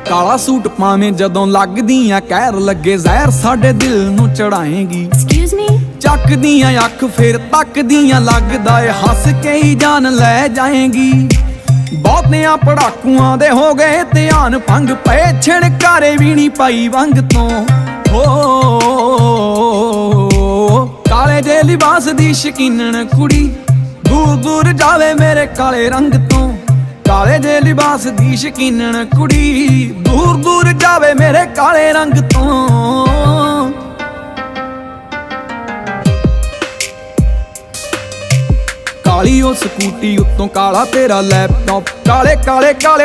ਕਾਲਾ ਸੂਟ ਪਾਵੇਂ ਜਦੋਂ ਲੱਗਦੀਆਂ ਕਹਿਰ ਲੱਗੇ ਜ਼ਹਿਰ ਸਾਡੇ ਦਿਲ ਨੂੰ ਚੜਾਏਂਗੀ। Excuse me? ਚੱਕਦੀਆਂ ਅੱਖ ਫੇਰ ਤੱਕਦੀਆਂ ਲੱਗਦਾ ਏ ਹੱਸ ਕੇ ਹੀ ਜਾਨ ਲੈ ਜਾਏਂਗੀ। ਬਹੁਤਿਆਂ ਪੜਾਕੂਆਂ ਦੇ ਹੋ ਗਏ ਧਿਆਨ ਭੰਗ ਪਏ ਛਿਣਕਾਰੇ ਵੀ ਨਹੀਂ ਪਾਈ ਵੰਗ ਤੋਂ। ਹੋ ਕਾਲੇ ਜੇ ਲਿਬਾਸ ਦੀ ਸ਼ਕੀਨਣ ਕੁੜੀ ਦੂਰ ਦੂਰ ਜਾਵੇ ਮੇਰੇ ਕਾਲੇ ਰੰਗ ਤੋਂ। ਕਾਲੇ ਜੇ ਲਿਬਾਸ ਦੀ ਸ਼ਕੀਨਣ ਕੁੜੀ ਦੂਰ ਦੂਰ ਜਾਵੇ ਮੇਰੇ ਕਾਲੇ ਰੰਗ ਤੋਂ। ਕਾਲੀ ਉਹ ਸਕੂਟੀ ਉੱਤੋਂ ਕਾਲਾ ਤੇਰਾ ਲੈਪਟਾਪ, ਕਾਲੇ ਕਾਲੇ ਕਾਲੇ